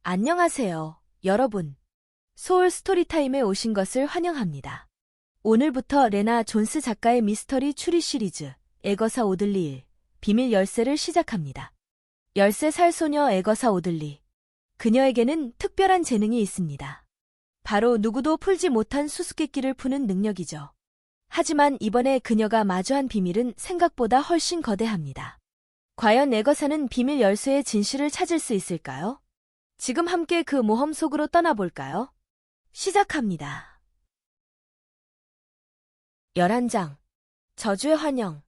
안녕하세요, 여러분. 소울 스토리타임에 오신 것을 환영합니다. 오늘부터 레나 존스 작가의 미스터리 추리 시리즈 에거사 오들리 1 비밀 열쇠를 시작합니다. 13살 소녀 에거사 오들리. 그녀에게는 특별한 재능이 있습니다. 바로 누구도 풀지 못한 수수께끼를 푸는 능력이죠. 하지만 이번에 그녀가 마주한 비밀은 생각보다 훨씬 거대합니다. 과연 에거사는 비밀 열쇠의 진실을 찾을 수 있을까요? 지금 함께 그 모험 속으로 떠나볼까요? 시작합니다. 11장. 저주의 환영.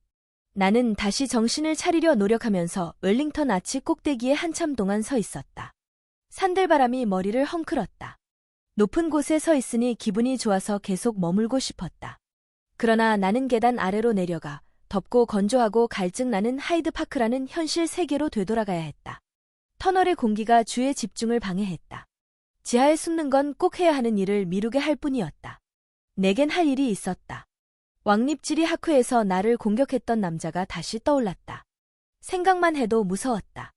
나는 다시 정신을 차리려 노력하면서 웰링턴 아치 꼭대기에 한참 동안 서 있었다. 산들바람이 머리를 헝클었다. 높은 곳에 서 있으니 기분이 좋아서 계속 머물고 싶었다. 그러나 나는 계단 아래로 내려가 덥고 건조하고 갈증나는 하이드파크라는 현실 세계로 되돌아가야 했다. 터널의 공기가 주의 집중을 방해했다. 지하에 숨는 건 꼭 해야 하는 일을 미루게 할 뿐이었다. 내겐 할 일이 있었다. 왕립지리 학회에서 나를 공격했던 남자가 다시 떠올랐다. 생각만 해도 무서웠다.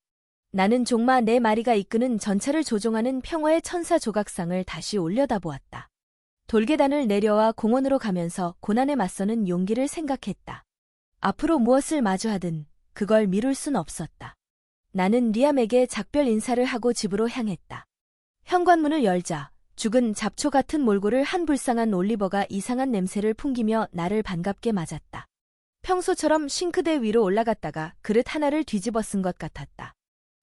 나는 종마 4마리가 이끄는 전차를 조종하는 평화의 천사 조각상을 다시 올려다보았다. 돌계단을 내려와 공원으로 가면서 고난에 맞서는 용기를 생각했다. 앞으로 무엇을 마주하든 그걸 미룰 순 없었다. 나는 리암에게 작별 인사를 하고 집으로 향했다. 현관문을 열자 죽은 잡초 같은 몰골을 한 불쌍한 올리버가 이상한 냄새를 풍기며 나를 반갑게 맞았다. 평소처럼 싱크대 위로 올라갔다가 그릇 하나를 뒤집어 쓴 것 같았다.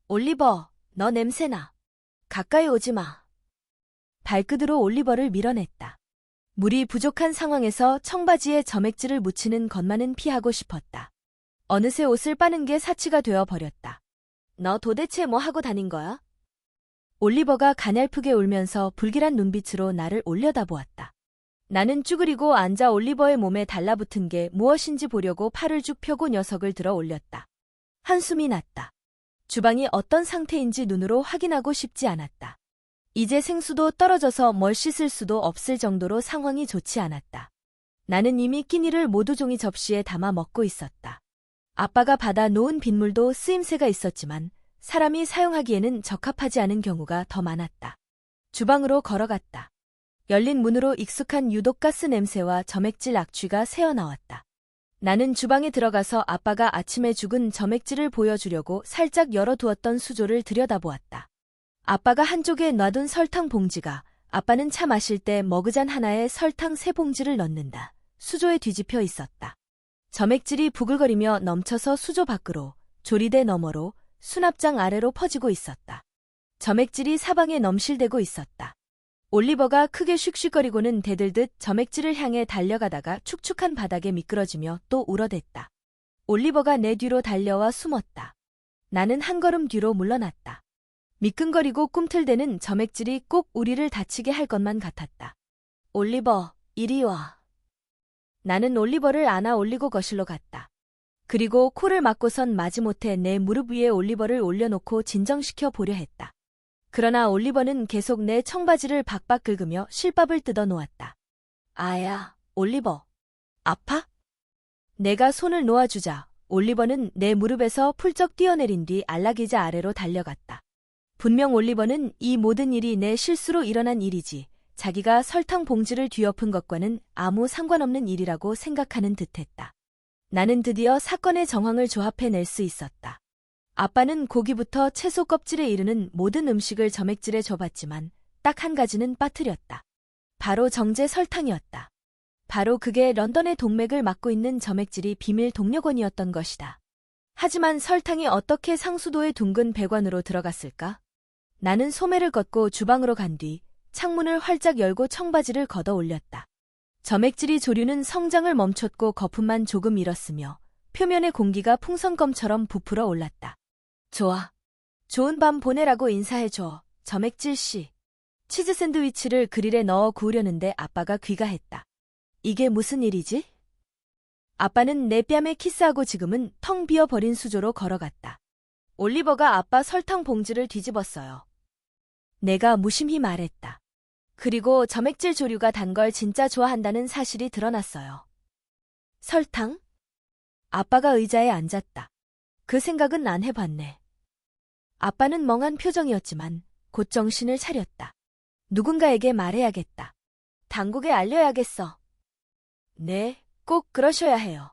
올리버, 너 냄새나. 가까이 오지 마. 발끝으로 올리버를 밀어냈다. 물이 부족한 상황에서 청바지에 점액질을 묻히는 것만은 피하고 싶었다. 어느새 옷을 빠는 게 사치가 되어 버렸다. 너 도대체 뭐 하고 다닌 거야? 올리버가 가냘프게 울면서 불길한 눈빛으로 나를 올려다보았다. 나는 쭈그리고 앉아 올리버의 몸에 달라붙은 게 무엇인지 보려고 팔을 쭉 펴고 녀석을 들어 올렸다. 한숨이 났다. 주방이 어떤 상태인지 눈으로 확인하고 싶지 않았다. 이제 생수도 떨어져서 뭘 씻을 수도 없을 정도로 상황이 좋지 않았다. 나는 이미 끼니를 모두 종이 접시에 담아 먹고 있었다. 아빠가 받아 놓은 빗물도 쓰임새가 있었지만 사람이 사용하기에는 적합하지 않은 경우가 더 많았다. 주방으로 걸어갔다. 열린 문으로 익숙한 유독가스 냄새와 점액질 악취가 새어나왔다. 나는 주방에 들어가서 아빠가 아침에 죽은 점액질을 보여주려고 살짝 열어두었던 수조를 들여다보았다. 아빠가 한쪽에 놔둔 설탕 봉지가 아빠는 차 마실 때 머그잔 하나에 설탕 3봉지를 넣는다. 수조에 뒤집혀 있었다. 점액질이 부글거리며 넘쳐서 수조 밖으로, 조리대 너머로, 수납장 아래로 퍼지고 있었다. 점액질이 사방에 넘실대고 있었다. 올리버가 크게 슉슉거리고는 대들듯 점액질을 향해 달려가다가 축축한 바닥에 미끄러지며 또 울어댔다. 올리버가 내 뒤로 달려와 숨었다. 나는 한 걸음 뒤로 물러났다. 미끈거리고 꿈틀대는 점액질이 꼭 우리를 다치게 할 것만 같았다. 올리버, 이리 와. 나는 올리버를 안아 올리고 거실로 갔다. 그리고 코를 막고선 마지못해 내 무릎 위에 올리버를 올려놓고 진정시켜 보려 했다. 그러나 올리버는 계속 내 청바지를 박박 긁으며 실밥을 뜯어 놓았다. 아야, 올리버. 아파? 내가 손을 놓아주자 올리버는 내 무릎에서 풀쩍 뛰어내린 뒤 안락의자 아래로 달려갔다. 분명 올리버는 이 모든 일이 내 실수로 일어난 일이지 자기가 설탕 봉지를 뒤엎은 것과는 아무 상관없는 일이라고 생각하는 듯했다. 나는 드디어 사건의 정황을 조합해낼 수 있었다. 아빠는 고기부터 채소 껍질에 이르는 모든 음식을 점액질에 줘봤지만 딱 한 가지는 빠뜨렸다. 바로 정제 설탕이었다. 바로 그게 런던의 동맥을 막고 있는 점액질이 비밀 동력원이었던 것이다. 하지만 설탕이 어떻게 상수도의 둥근 배관으로 들어갔을까? 나는 소매를 걷고 주방으로 간 뒤 창문을 활짝 열고 청바지를 걷어 올렸다. 점액질이 조류는 성장을 멈췄고 거품만 조금 일었으며 표면의 공기가 풍선껌처럼 부풀어 올랐다. 좋아. 좋은 밤 보내라고 인사해줘, 점액질 씨. 치즈 샌드위치를 그릴에 넣어 구우려는데 아빠가 귀가했다. 이게 무슨 일이지? 아빠는 내 뺨에 키스하고 지금은 텅 비어버린 수조로 걸어갔다. 올리버가 아빠 설탕 봉지를 뒤집었어요. 내가 무심히 말했다. 그리고 점액질 조류가 단 걸 진짜 좋아한다는 사실이 드러났어요. 설탕? 아빠가 의자에 앉았다. 그 생각은 안 해봤네. 아빠는 멍한 표정이었지만 곧 정신을 차렸다. 누군가에게 말해야겠다. 당국에 알려야겠어. 네, 꼭 그러셔야 해요.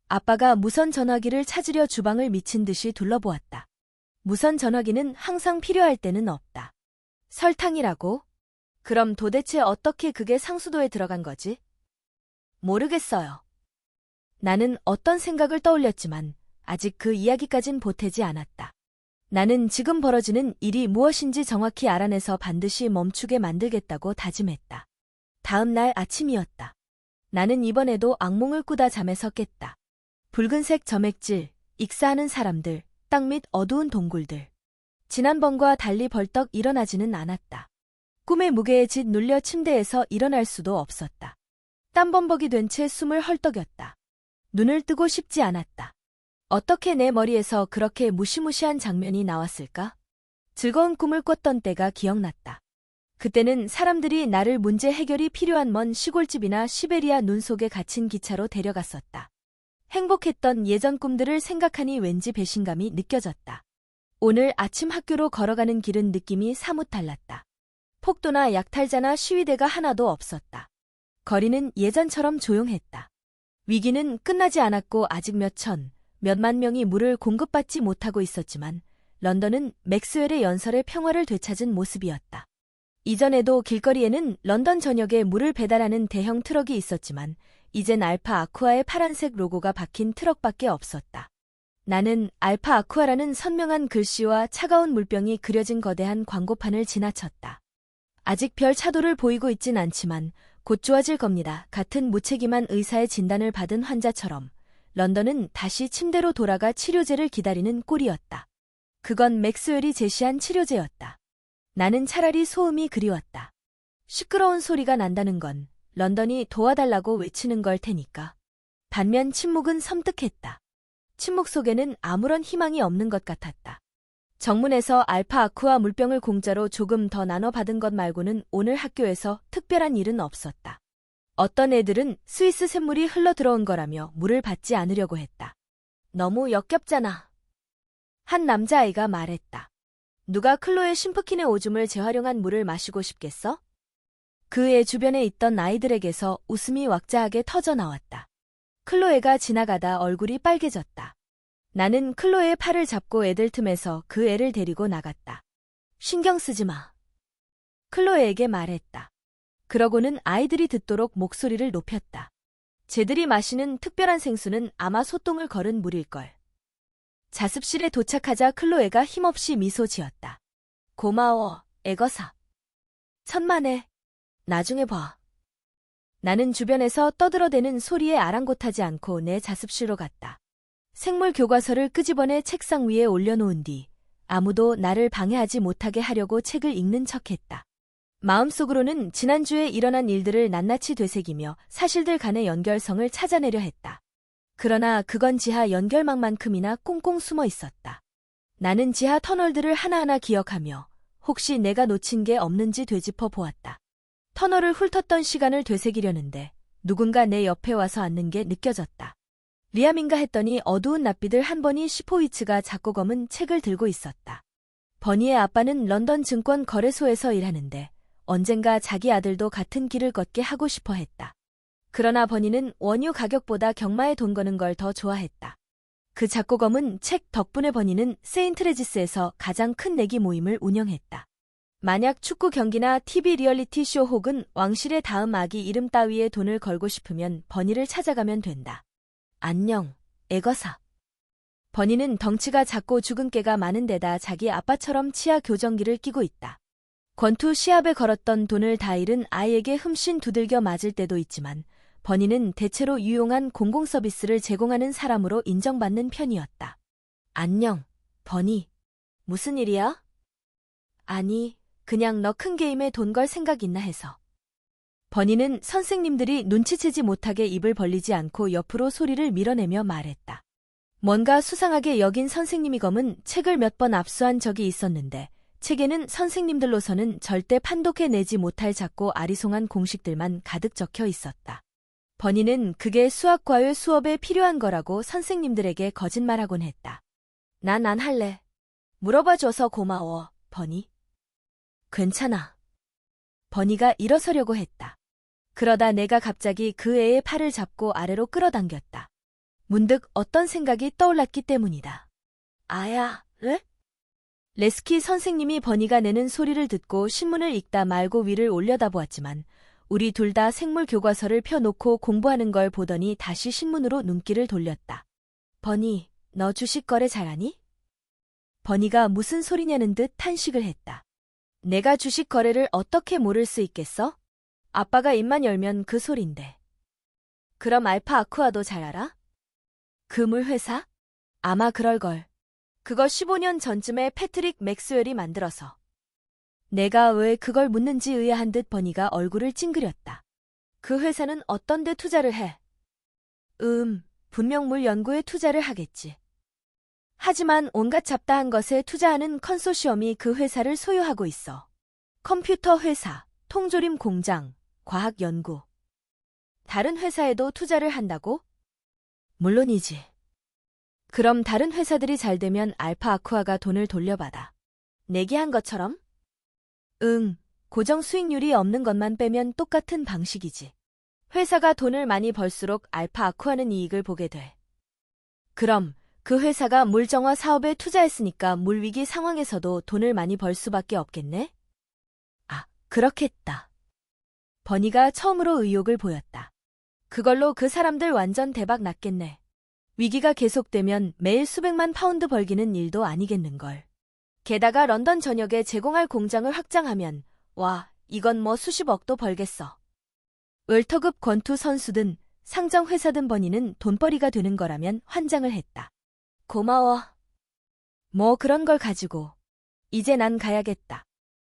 아빠가 무선 전화기를 찾으려 주방을 미친 듯이 둘러보았다. 무선 전화기는 항상 필요할 때는 없다. 설탕이라고? 그럼 도대체 어떻게 그게 상수도에 들어간 거지? 모르겠어요. 나는 어떤 생각을 떠올렸지만 아직 그 이야기까진 보태지 않았다. 나는 지금 벌어지는 일이 무엇인지 정확히 알아내서 반드시 멈추게 만들겠다고 다짐했다. 다음 날 아침이었다. 나는 이번에도 악몽을 꾸다 잠에서 깼다. 붉은색 점액질, 익사하는 사람들, 땅 밑 어두운 동굴들. 지난번과 달리 벌떡 일어나지는 않았다. 꿈의 무게에 짓눌려 침대에서 일어날 수도 없었다. 땀범벅이 된 채 숨을 헐떡였다. 눈을 뜨고 싶지 않았다. 어떻게 내 머리에서 그렇게 무시무시한 장면이 나왔을까? 즐거운 꿈을 꿨던 때가 기억났다. 그때는 사람들이 나를 문제 해결이 필요한 먼 시골집이나 시베리아 눈 속에 갇힌 기차로 데려갔었다. 행복했던 예전 꿈들을 생각하니 왠지 배신감이 느껴졌다. 오늘 아침 학교로 걸어가는 길은 느낌이 사뭇 달랐다. 폭도나 약탈자나 시위대가 하나도 없었다. 거리는 예전처럼 조용했다. 위기는 끝나지 않았고 아직 몇만 명이 물을 공급받지 못하고 있었지만 런던은 맥스웰의 연설의 평화를 되찾은 모습이었다. 이전에도 길거리에는 런던 전역에 물을 배달하는 대형 트럭이 있었지만 이젠 알파 아쿠아의 파란색 로고가 박힌 트럭밖에 없었다. 나는 알파 아쿠아라는 선명한 글씨와 차가운 물병이 그려진 거대한 광고판을 지나쳤다. 아직 별 차도를 보이고 있진 않지만 곧 좋아질 겁니다. 같은 무책임한 의사의 진단을 받은 환자처럼 런던은 다시 침대로 돌아가 치료제를 기다리는 꼴이었다. 그건 맥스웰이 제시한 치료제였다. 나는 차라리 소음이 그리웠다. 시끄러운 소리가 난다는 건 런던이 도와달라고 외치는 걸 테니까. 반면 침묵은 섬뜩했다. 침묵 속에는 아무런 희망이 없는 것 같았다. 정문에서 알파 아쿠아 물병을 공짜로 조금 더 나눠 받은 것 말고는 오늘 학교에서 특별한 일은 없었다. 어떤 애들은 스위스 샘물이 흘러 들어온 거라며 물을 받지 않으려고 했다. 너무 역겹잖아. 한 남자아이가 말했다. 누가 클로에 심프킨의 오줌을 재활용한 물을 마시고 싶겠어? 그 애 주변에 있던 아이들에게서 웃음이 왁자하게 터져 나왔다. 클로에가 지나가다 얼굴이 빨개졌다. 나는 클로에의 팔을 잡고 애들 틈에서 그 애를 데리고 나갔다. 신경 쓰지 마. 클로에에게 말했다. 그러고는 아이들이 듣도록 목소리를 높였다. 쟤들이 마시는 특별한 생수는 아마 소똥을 걸은 물일걸. 자습실에 도착하자 클로에가 힘없이 미소 지었다. 고마워, 애거사. 천만에. 나중에 봐. 나는 주변에서 떠들어대는 소리에 아랑곳하지 않고 내 자습실로 갔다. 생물 교과서를 끄집어내 책상 위에 올려놓은 뒤 아무도 나를 방해하지 못하게 하려고 책을 읽는 척했다. 마음속으로는 지난주에 일어난 일들을 낱낱이 되새기며 사실들 간의 연결성을 찾아내려 했다. 그러나 그건 지하 연결망만큼이나 꽁꽁 숨어 있었다. 나는 지하 터널들을 하나하나 기억하며 혹시 내가 놓친 게 없는지 되짚어 보았다. 터널을 훑었던 시간을 되새기려는데 누군가 내 옆에 와서 앉는 게 느껴졌다. 리암인가 했더니 어두운 낯빛을 한 버니 시포위츠가 작고 검은 책을 들고 있었다. 버니의 아빠는 런던 증권 거래소에서 일하는데 언젠가 자기 아들도 같은 길을 걷게 하고 싶어 했다. 그러나 버니는 원유 가격보다 경마에 돈 거는 걸 더 좋아했다. 그 작고 검은 책 덕분에 버니는 세인트레지스에서 가장 큰 내기 모임을 운영했다. 만약 축구 경기나 TV 리얼리티 쇼 혹은 왕실의 다음 아기 이름 따위에 돈을 걸고 싶으면 버니를 찾아가면 된다. 안녕, 애거사. 버니는 덩치가 작고 죽은 깨가 많은 데다 자기 아빠처럼 치아 교정기를 끼고 있다. 권투 시합에 걸었던 돈을 다 잃은 아이에게 흠씬 두들겨 맞을 때도 있지만 버니는 대체로 유용한 공공서비스를 제공하는 사람으로 인정받는 편이었다. 안녕, 버니. 무슨 일이야? 아니, 그냥 너 큰 게임에 돈 걸 생각 있나 해서. 버니는 선생님들이 눈치채지 못하게 입을 벌리지 않고 옆으로 소리를 밀어내며 말했다. 뭔가 수상하게 여긴 선생님이 검은 책을 몇 번 압수한 적이 있었는데 책에는 선생님들로서는 절대 판독해내지 못할 작고 아리송한 공식들만 가득 적혀 있었다. 버니는 그게 수학과외 수업에 필요한 거라고 선생님들에게 거짓말하곤 했다. 난 안 할래. 물어봐줘서 고마워, 버니. 괜찮아. 버니가 일어서려고 했다. 그러다 내가 갑자기 그 애의 팔을 잡고 아래로 끌어당겼다. 문득 어떤 생각이 떠올랐기 때문이다. 아야, 왜? 레스키 선생님이 버니가 내는 소리를 듣고 신문을 읽다 말고 위를 올려다보았지만 우리 둘 다 생물 교과서를 펴놓고 공부하는 걸 보더니 다시 신문으로 눈길을 돌렸다. 버니, 너 주식 거래 잘하니? 버니가 무슨 소리냐는 듯 탄식을 했다. 내가 주식 거래를 어떻게 모를 수 있겠어? 아빠가 입만 열면 그 소린데. 그럼 알파 아쿠아도 잘 알아? 그물 회사? 아마 그럴걸. 그거 15년 전쯤에 패트릭 맥스웰이 만들어서. 내가 왜 그걸 묻는지 의아한 듯 버니가 얼굴을 찡그렸다. 그 회사는 어떤 데 투자를 해? 분명 물 연구에 투자를 하겠지. 하지만 온갖 잡다한 것에 투자하는 컨소시엄이 그 회사를 소유하고 있어. 컴퓨터 회사, 통조림 공장, 과학 연구. 다른 회사에도 투자를 한다고? 물론이지. 그럼 다른 회사들이 잘 되면 알파 아쿠아가 돈을 돌려받아. 내기한 것처럼? 고정 수익률이 없는 것만 빼면 똑같은 방식이지. 회사가 돈을 많이 벌수록 알파 아쿠아는 이익을 보게 돼. 그럼 그 회사가 물정화 사업에 투자했으니까 물위기 상황에서도 돈을 많이 벌 수밖에 없겠네? 아, 그렇겠다. 버니가 처음으로 의욕을 보였다. 그걸로 그 사람들 완전 대박 났겠네. 위기가 계속되면 매일 수백만 파운드 벌기는 일도 아니겠는걸. 게다가 런던 전역에 제공할 공장을 확장하면 와, 이건 뭐 수십억도 벌겠어. 월터급 권투 선수든 상정 회사든 버니는 돈벌이가 되는 거라면 환장을 했다. 고마워. 뭐 그런 걸 가지고. 이제 난 가야겠다.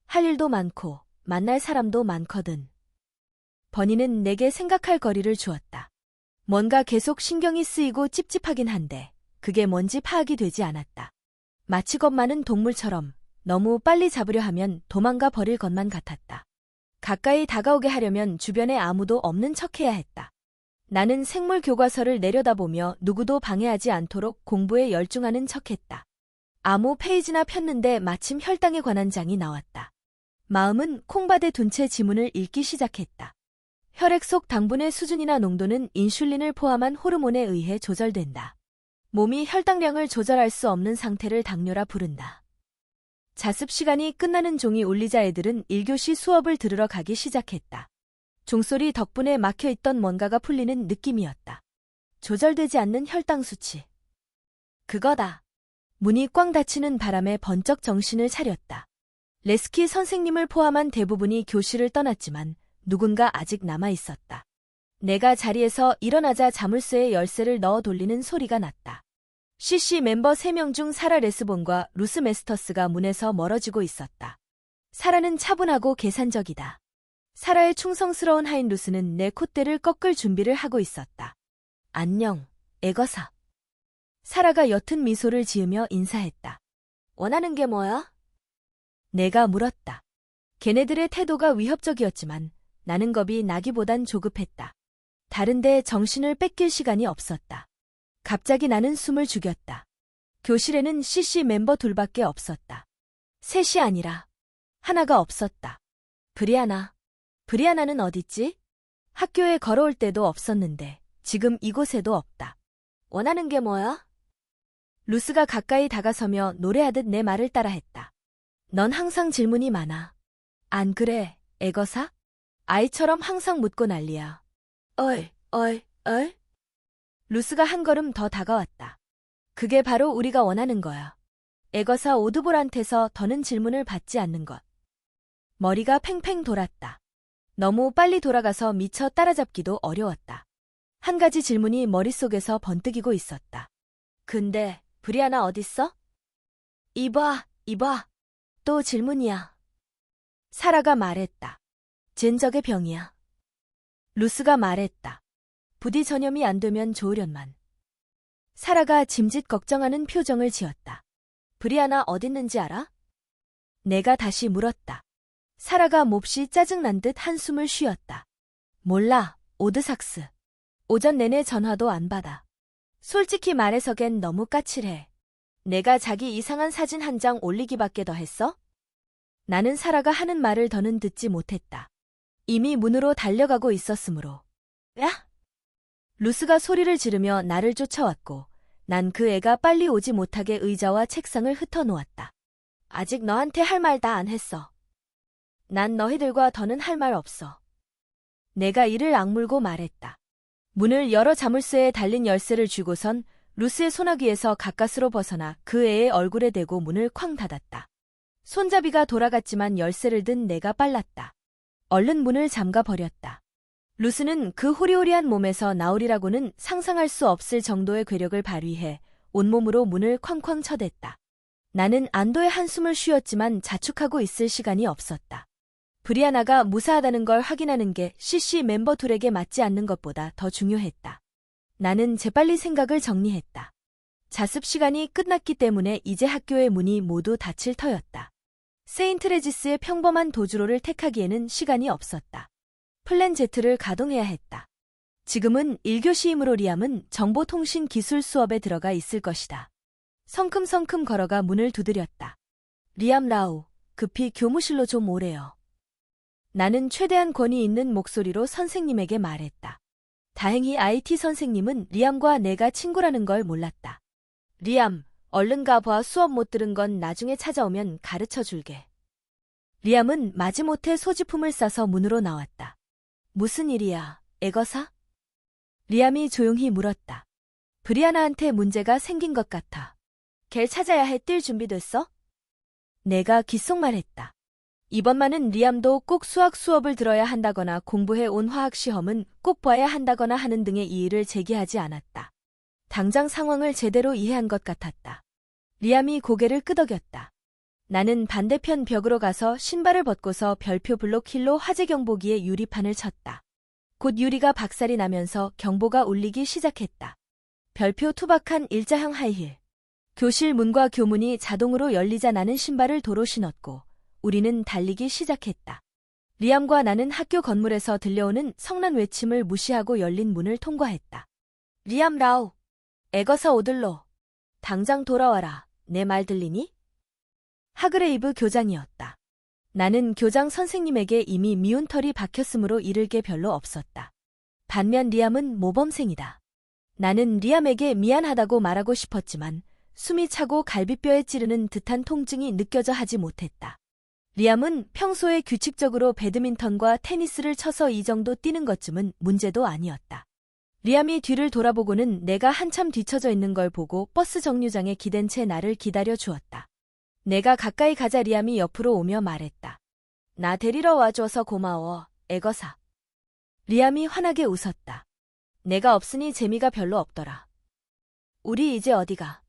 할 일도 많고 만날 사람도 많거든. 버니는 내게 생각할 거리를 주었다. 뭔가 계속 신경이 쓰이고 찝찝하긴 한데 그게 뭔지 파악이 되지 않았다. 마치 겁 많은 동물처럼 너무 빨리 잡으려 하면 도망가 버릴 것만 같았다. 가까이 다가오게 하려면 주변에 아무도 없는 척해야 했다. 나는 생물 교과서를 내려다보며 누구도 방해하지 않도록 공부에 열중하는 척했다. 아무 페이지나 폈는데 마침 혈당에 관한 장이 나왔다. 마음은 콩밭에 둔 채 지문을 읽기 시작했다. 혈액 속 당분의 수준이나 농도는 인슐린을 포함한 호르몬에 의해 조절된다. 몸이 혈당량을 조절할 수 없는 상태를 당뇨라 부른다. 자습 시간이 끝나는 종이 울리자 애들은 1교시 수업을 들으러 가기 시작했다. 종소리 덕분에 막혀있던 뭔가가 풀리는 느낌이었다. 조절되지 않는 혈당 수치. 그거다. 문이 꽝 닫히는 바람에 번쩍 정신을 차렸다. 레스키 선생님을 포함한 대부분이 교실을 떠났지만 누군가 아직 남아있었다. 내가 자리에서 일어나자 자물쇠에 열쇠를 넣어 돌리는 소리가 났다. CC 멤버 3명 중 사라 레스본과 루스 메스터스가 문에서 멀어지고 있었다. 사라는 차분하고 계산적이다. 사라의 충성스러운 하인 루스는 내 콧대를 꺾을 준비를 하고 있었다. 안녕, 에거사. 사라가 옅은 미소를 지으며 인사했다. 원하는 게 뭐야? 내가 물었다. 걔네들의 태도가 위협적이었지만 나는 겁이 나기보단 조급했다. 다른데 정신을 뺏길 시간이 없었다. 갑자기 나는 숨을 죽였다. 교실에는 CC 멤버 둘밖에 없었다. 셋이 아니라 하나가 없었다. 브리아나는 어딨지? 학교에 걸어올 때도 없었는데 지금 이곳에도 없다. 원하는 게 뭐야? 루스가 가까이 다가서며 노래하듯 내 말을 따라했다. 넌 항상 질문이 많아. 안 그래, 에거사? 아이처럼 항상 묻고 난리야. 얼. 루스가 한 걸음 더 다가왔다. 그게 바로 우리가 원하는 거야. 에거사 오드볼한테서 더는 질문을 받지 않는 것. 머리가 팽팽 돌았다. 너무 빨리 돌아가서 미처 따라잡기도 어려웠다. 한 가지 질문이 머릿속에서 번뜩이고 있었다. 근데 브리아나 어딨어? 이봐. 또 질문이야. 사라가 말했다. 젠적의 병이야. 루스가 말했다. 부디 전염이 안 되면 좋으련만. 사라가 짐짓 걱정하는 표정을 지었다. 브리아나 어딨는지 알아? 내가 다시 물었다. 사라가 몹시 짜증난 듯 한숨을 쉬었다. 몰라, 오드삭스. 오전 내내 전화도 안 받아. 솔직히 말해서 걘 너무 까칠해. 내가 자기 이상한 사진 한 장 올리기밖에 더 했어? 나는 사라가 하는 말을 더는 듣지 못했다. 이미 문으로 달려가고 있었으므로. 야! 루스가 소리를 지르며 나를 쫓아왔고 난 그 애가 빨리 오지 못하게 의자와 책상을 흩어놓았다. 아직 너한테 할 말 다 안 했어. 난 너희들과 더는 할 말 없어. 내가 이를 악물고 말했다. 문을 열어 자물쇠에 달린 열쇠를 쥐고선 루스의 소나기에서 가까스로 벗어나 그 애의 얼굴에 대고 문을 쾅 닫았다. 손잡이가 돌아갔지만 열쇠를 든 내가 빨랐다. 얼른 문을 잠가 버렸다. 루스는 그 호리호리한 몸에서 나오리라고는 상상할 수 없을 정도의 괴력을 발휘해 온몸으로 문을 쾅쾅 쳐댔다. 나는 안도의 한숨을 쉬었지만 자축하고 있을 시간이 없었다. 브리아나가 무사하다는 걸 확인하는 게 CC 멤버 둘에게 맞지 않는 것보다 더 중요했다. 나는 재빨리 생각을 정리했다. 자습 시간이 끝났기 때문에 이제 학교의 문이 모두 닫힐 터였다. 세인트 레지스의 평범한 도주로를 택하기에는 시간이 없었다. 플랜 Z를 가동해야 했다. 지금은 1교시이므로 리암은 정보통신 기술 수업에 들어가 있을 것이다. 성큼성큼 걸어가 문을 두드렸다. 리암 라우, 급히 교무실로 좀 오래요. 나는 최대한 권위 있는 목소리로 선생님에게 말했다. 다행히 IT 선생님은 리암과 내가 친구라는 걸 몰랐다. 리암, 얼른 가봐. 수업 못 들은 건 나중에 찾아오면 가르쳐 줄게. 리암은 마지못해 소지품을 싸서 문으로 나왔다. 무슨 일이야, 애거사? 리암이 조용히 물었다. 브리아나한테 문제가 생긴 것 같아. 걔를 찾아야 해. 뛸 준비됐어? 내가 귓속말했다. 이번만은 리암도 꼭 수학 수업을 들어야 한다거나 공부해 온 화학 시험은 꼭 봐야 한다거나 하는 등의 이의를 제기하지 않았다. 당장 상황을 제대로 이해한 것 같았다. 리암이 고개를 끄덕였다. 나는 반대편 벽으로 가서 신발을 벗고서 별표 블록힐로 화재 경보기에 유리판을 쳤다. 곧 유리가 박살이 나면서 경보가 울리기 시작했다. 별표 투박한 일자형 하이힐. 교실 문과 교문이 자동으로 열리자 나는 신발을 도로 신었고 우리는 달리기 시작했다. 리암과 나는 학교 건물에서 들려오는 성난 외침을 무시하고 열린 문을 통과했다. 리암 라우, 애거사 오들로. 당장 돌아와라. 내 말 들리니? 하그레이브 교장이었다. 나는 교장 선생님에게 이미 미운 털이 박혔으므로 잃을 게 별로 없었다. 반면 리암은 모범생이다. 나는 리암에게 미안하다고 말하고 싶었지만 숨이 차고 갈비뼈에 찌르는 듯한 통증이 느껴져 하지 못했다. 리암은 평소에 규칙적으로 배드민턴과 테니스를 쳐서 이 정도 뛰는 것쯤은 문제도 아니었다. 리암이 뒤를 돌아보고는 내가 한참 뒤처져 있는 걸 보고 버스 정류장에 기댄 채 나를 기다려 주었다. 내가 가까이 가자 리암이 옆으로 오며 말했다. 나 데리러 와줘서 고마워, 애거사. 리암이 환하게 웃었다. 내가 없으니 재미가 별로 없더라. 우리 이제 어디가?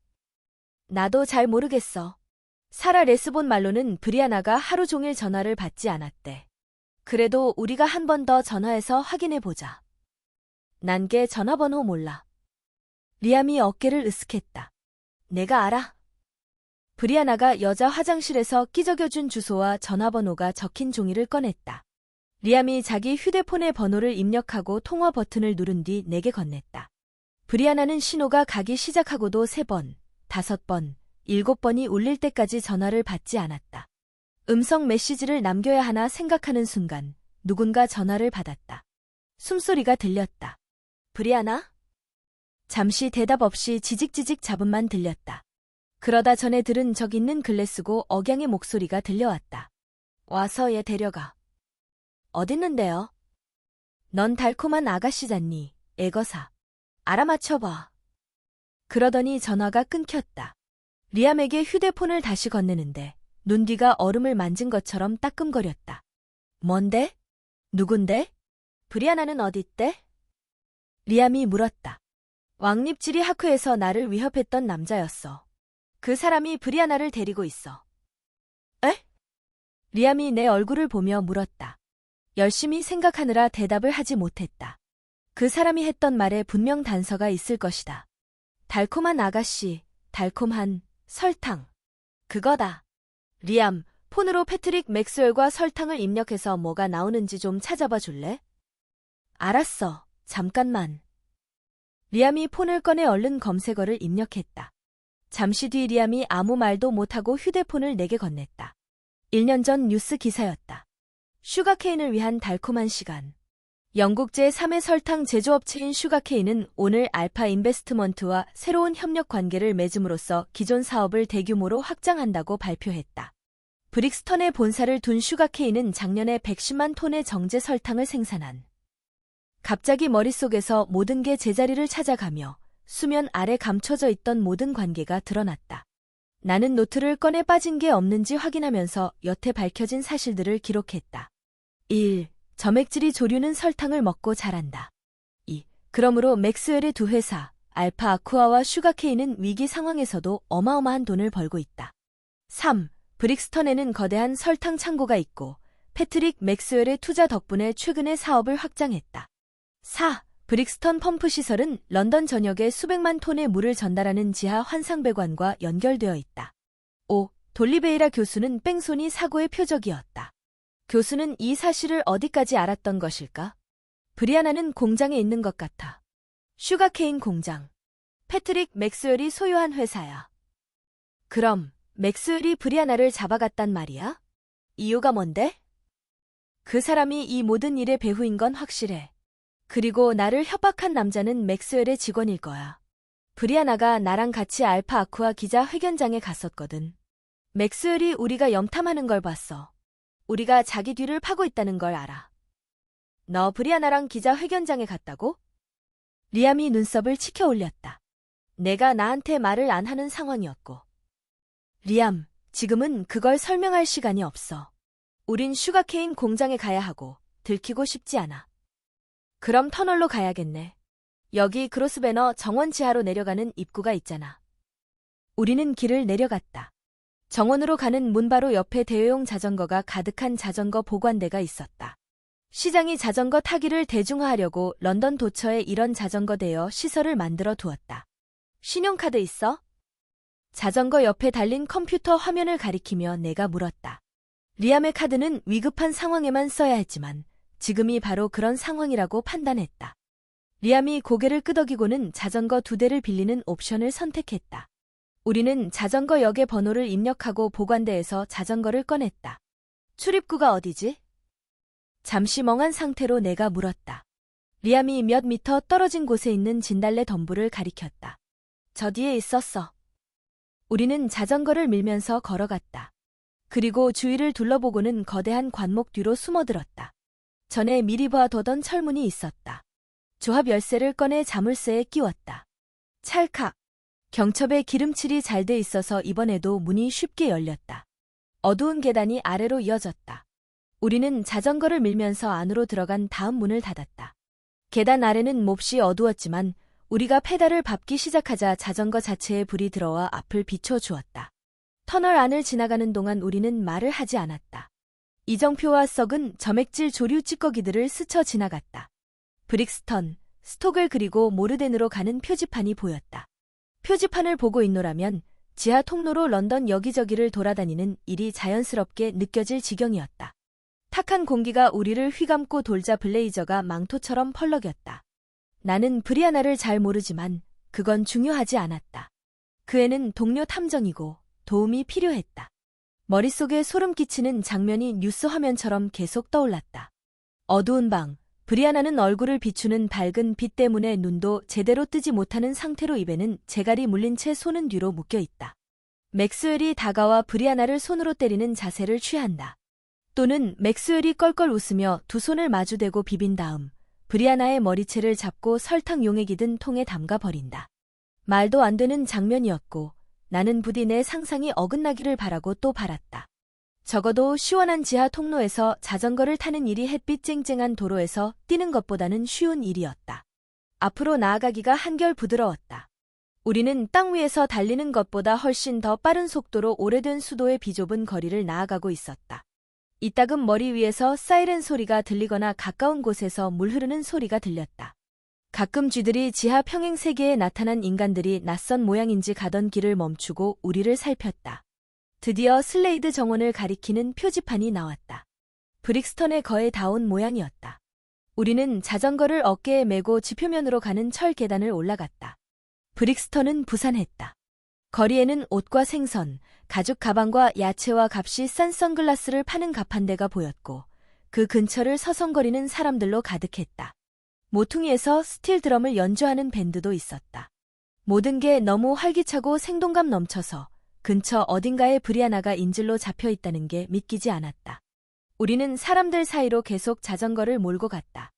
나도 잘 모르겠어. 사라 레스본 말로는 브리아나가 하루 종일 전화를 받지 않았대. 그래도 우리가 한 번 더 전화해서 확인해보자. 난 걔 전화번호 몰라. 리암이 어깨를 으쓱했다. 내가 알아. 브리아나가 여자 화장실에서 끼적여준 주소와 전화번호가 적힌 종이를 꺼냈다. 리암이 자기 휴대폰의 번호를 입력하고 통화 버튼을 누른 뒤 내게 건넸다. 브리아나는 신호가 가기 시작하고도 3번, 5번, 7번이 울릴 때까지 전화를 받지 않았다. 음성 메시지를 남겨야 하나 생각하는 순간 누군가 전화를 받았다. 숨소리가 들렸다. 브리아나? 잠시 대답 없이 지직지직 잡음만 들렸다. 그러다 전에 들은 적 있는 글래스고 억양의 목소리가 들려왔다. 와서 얘 데려가. 어딨는데요? 넌 달콤한 아가씨잖니, 애거사. 알아맞혀봐. 그러더니 전화가 끊겼다. 리암에게 휴대폰을 다시 건네는데 눈 뒤가 얼음을 만진 것처럼 따끔거렸다. 뭔데? 누군데? 브리아나는 어딨대? 리암이 물었다. 왕립지리 학회에서 나를 위협했던 남자였어. 그 사람이 브리아나를 데리고 있어. 에? 리암이 내 얼굴을 보며 물었다. 열심히 생각하느라 대답을 하지 못했다. 그 사람이 했던 말에 분명 단서가 있을 것이다. 달콤한 아가씨, 달콤한 설탕. 그거다. 리암, 폰으로 패트릭 맥스웰과 설탕을 입력해서 뭐가 나오는지 좀 찾아봐 줄래? 알았어. 잠깐만. 리암이 폰을 꺼내 얼른 검색어를 입력했다. 잠시 뒤 리암이 아무 말도 못하고 휴대폰을 내게 건넸다. 1년 전 뉴스 기사였다. 슈가케인을 위한 달콤한 시간. 영국 제3의 설탕 제조업체인 슈가케인은 오늘 알파 인베스트먼트와 새로운 협력 관계를 맺음으로써 기존 사업을 대규모로 확장한다고 발표했다. 브릭스턴에 본사를 둔 슈가케인은 작년에 110만 톤의 정제 설탕을 생산한. 갑자기 머릿속에서 모든 게 제자리를 찾아가며 수면 아래 감춰져 있던 모든 관계가 드러났다. 나는 노트를 꺼내 빠진 게 없는지 확인하면서 여태 밝혀진 사실들을 기록했다. 1. 점액질이 조류는 설탕을 먹고 자란다. 2. 그러므로 맥스웰의 두 회사, 알파 아쿠아와 슈가케인은 위기 상황에서도 어마어마한 돈을 벌고 있다. 3. 브릭스턴에는 거대한 설탕 창고가 있고 패트릭 맥스웰의 투자 덕분에 최근에 사업을 확장했다. 4. 브릭스턴 펌프 시설은 런던 전역에 수백만 톤의 물을 전달하는 지하 환상배관과 연결되어 있다. 5. 돌리베이라 교수는 뺑소니 사고의 표적이었다. 교수는 이 사실을 어디까지 알았던 것일까? 브리아나는 공장에 있는 것 같아. 슈가케인 공장. 패트릭 맥스웰이 소유한 회사야. 그럼 맥스웰이 브리아나를 잡아갔단 말이야? 이유가 뭔데? 그 사람이 이 모든 일의 배후인 건 확실해. 그리고 나를 협박한 남자는 맥스웰의 직원일 거야. 브리아나가 나랑 같이 알파 아쿠아 기자회견장에 갔었거든. 맥스웰이 우리가 염탐하는 걸 봤어. 우리가 자기 뒤를 파고 있다는 걸 알아. 너 브리아나랑 기자회견장에 갔다고? 리암이 눈썹을 치켜 올렸다. 내가 나한테 말을 안 하는 상황이었고. 리암, 지금은 그걸 설명할 시간이 없어. 우린 슈가케인 공장에 가야 하고 들키고 싶지 않아. 그럼 터널로 가야겠네. 여기 그로스배너 정원 지하로 내려가는 입구가 있잖아. 우리는 길을 내려갔다. 정원으로 가는 문 바로 옆에 대여용 자전거가 가득한 자전거 보관대가 있었다. 시장이 자전거 타기를 대중화하려고 런던 도처에 이런 자전거 대여 시설을 만들어 두었다. 신용카드 있어? 자전거 옆에 달린 컴퓨터 화면을 가리키며 내가 물었다. 리암의 카드는 위급한 상황에만 써야 했지만 지금이 바로 그런 상황이라고 판단했다. 리암이 고개를 끄덕이고는 자전거 2대를 빌리는 옵션을 선택했다. 우리는 자전거 역의 번호를 입력하고 보관대에서 자전거를 꺼냈다. 출입구가 어디지? 잠시 멍한 상태로 내가 물었다. 리암이 몇 미터 떨어진 곳에 있는 진달래 덤불을 가리켰다. 저 뒤에 있었어. 우리는 자전거를 밀면서 걸어갔다. 그리고 주위를 둘러보고는 거대한 관목 뒤로 숨어들었다. 전에 미리 봐두던 철문이 있었다. 조합 열쇠를 꺼내 자물쇠에 끼웠다. 찰칵. 경첩에 기름칠이 잘 돼 있어서 이번에도 문이 쉽게 열렸다. 어두운 계단이 아래로 이어졌다. 우리는 자전거를 밀면서 안으로 들어간 다음 문을 닫았다. 계단 아래는 몹시 어두웠지만 우리가 페달을 밟기 시작하자 자전거 자체에 불이 들어와 앞을 비춰주었다. 터널 안을 지나가는 동안 우리는 말을 하지 않았다. 이정표와 썩은 점액질 조류 찌꺼기들을 스쳐 지나갔다. 브릭스턴, 스톡을 그리고 모르덴으로 가는 표지판이 보였다. 표지판을 보고 있노라면 지하 통로로 런던 여기저기를 돌아다니는 일이 자연스럽게 느껴질 지경이었다. 탁한 공기가 우리를 휘감고 돌자 블레이저가 망토처럼 펄럭였다. 나는 브리아나를 잘 모르지만 그건 중요하지 않았다. 그 애는 동료 탐정이고 도움이 필요했다. 머릿속에 소름 끼치는 장면이 뉴스 화면처럼 계속 떠올랐다. 어두운 방, 브리아나는 얼굴을 비추는 밝은 빛 때문에 눈도 제대로 뜨지 못하는 상태로 입에는 재갈이 물린 채 손은 뒤로 묶여있다. 맥스웰이 다가와 브리아나를 손으로 때리는 자세를 취한다. 또는 맥스웰이 껄껄 웃으며 두 손을 마주대고 비빈 다음 브리아나의 머리채를 잡고 설탕 용액이 든 통에 담가 버린다. 말도 안 되는 장면이었고 나는 부디 내 상상이 어긋나기를 바라고 또 바랐다. 적어도 시원한 지하 통로에서 자전거를 타는 일이 햇빛 쨍쨍한 도로에서 뛰는 것보다는 쉬운 일이었다. 앞으로 나아가기가 한결 부드러웠다. 우리는 땅 위에서 달리는 것보다 훨씬 더 빠른 속도로 오래된 수도의 비좁은 거리를 나아가고 있었다. 이따금 머리 위에서 사이렌 소리가 들리거나 가까운 곳에서 물 흐르는 소리가 들렸다. 가끔 쥐들이 지하 평행 세계에 나타난 인간들이 낯선 모양인지 가던 길을 멈추고 우리를 살폈다. 드디어 슬레이드 정원을 가리키는 표지판이 나왔다. 브릭스턴의 거에 닿은 모양이었다. 우리는 자전거를 어깨에 메고 지표면으로 가는 철 계단을 올라갔다. 브릭스턴은 부산했다. 거리에는 옷과 생선, 가죽 가방과 야채와 값이 싼 선글라스를 파는 가판대가 보였고 그 근처를 서성거리는 사람들로 가득했다. 모퉁이에서 스틸 드럼을 연주하는 밴드도 있었다. 모든 게 너무 활기차고 생동감 넘쳐서 근처 어딘가에 브리아나가 인질로 잡혀 있다는 게 믿기지 않았다. 우리는 사람들 사이로 계속 자전거를 몰고 갔다.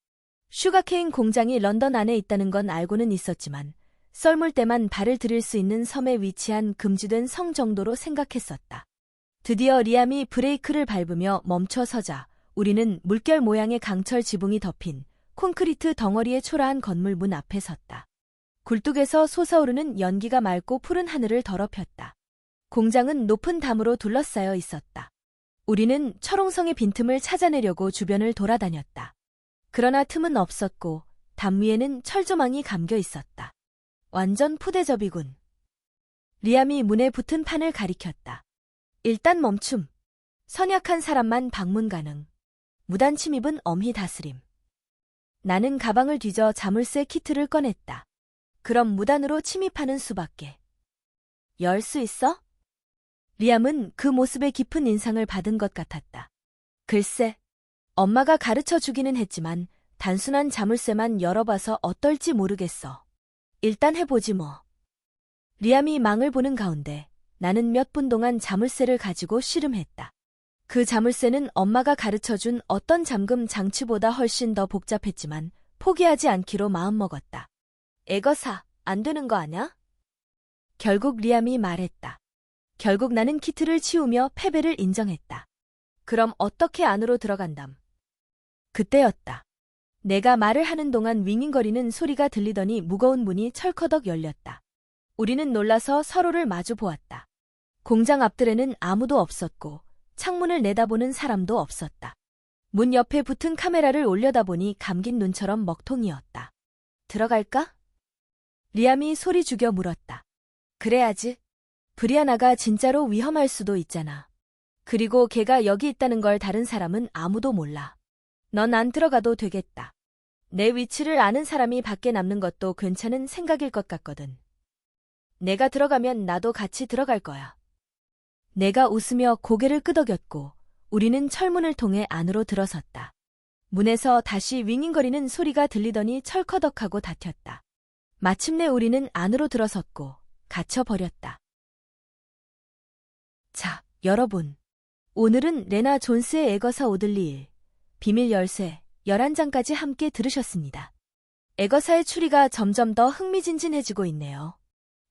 슈가케인 공장이 런던 안에 있다는 건 알고는 있었지만 썰물 때만 발을 들일 수 있는 섬에 위치한 금지된 성 정도로 생각했었다. 드디어 리암이 브레이크를 밟으며 멈춰 서자 우리는 물결 모양의 강철 지붕이 덮인 콘크리트 덩어리의 초라한 건물 문 앞에 섰다. 굴뚝에서 솟아오르는 연기가 맑고 푸른 하늘을 더럽혔다. 공장은 높은 담으로 둘러싸여 있었다. 우리는 철옹성의 빈틈을 찾아내려고 주변을 돌아다녔다. 그러나 틈은 없었고 담 위에는 철조망이 감겨 있었다. 완전 푸대접이군. 리암이 문에 붙은 판을 가리켰다. 일단 멈춤. 선약한 사람만 방문 가능. 무단 침입은 엄히 다스림. 나는 가방을 뒤져 자물쇠 키트를 꺼냈다. 그럼 무단으로 침입하는 수밖에. 열 수 있어? 리암은 그 모습에 깊은 인상을 받은 것 같았다. 글쎄, 엄마가 가르쳐 주기는 했지만 단순한 자물쇠만 열어봐서 어떨지 모르겠어. 일단 해보지 뭐. 리암이 망을 보는 가운데 나는 몇 분 동안 자물쇠를 가지고 씨름했다. 그 자물쇠는 엄마가 가르쳐준 어떤 잠금 장치보다 훨씬 더 복잡했지만 포기하지 않기로 마음먹었다. 애거사, 안 되는 거 아냐? 결국 리암이 말했다. 결국 나는 키트를 치우며 패배를 인정했다. 그럼 어떻게 안으로 들어간담? 그때였다. 내가 말을 하는 동안 윙윙거리는 소리가 들리더니 무거운 문이 철커덕 열렸다. 우리는 놀라서 서로를 마주 보았다. 공장 앞뜰에는 아무도 없었고 창문을 내다보는 사람도 없었다. 문 옆에 붙은 카메라를 올려다보니 감긴 눈처럼 먹통이었다. 들어갈까? 리암이 소리 죽여 물었다. 그래야지. 브리아나가 진짜로 위험할 수도 있잖아. 그리고 걔가 여기 있다는 걸 다른 사람은 아무도 몰라. 넌 안 들어가도 되겠다. 내 위치를 아는 사람이 밖에 남는 것도 괜찮은 생각일 것 같거든. 내가 들어가면 나도 같이 들어갈 거야. 내가 웃으며 고개를 끄덕였고 우리는 철문을 통해 안으로 들어섰다. 문에서 다시 윙윙거리는 소리가 들리더니 철커덕하고 닫혔다. 마침내 우리는 안으로 들어섰고 갇혀버렸다. 자, 여러분. 오늘은 레나 존스의 에거사 오들리 일, 비밀 열쇠 11장까지 함께 들으셨습니다. 에거사의 추리가 점점 더 흥미진진해지고 있네요.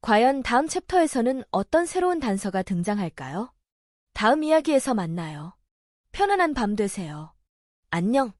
과연 다음 챕터에서는 어떤 새로운 단서가 등장할까요? 다음 이야기에서 만나요. 편안한 밤 되세요. 안녕.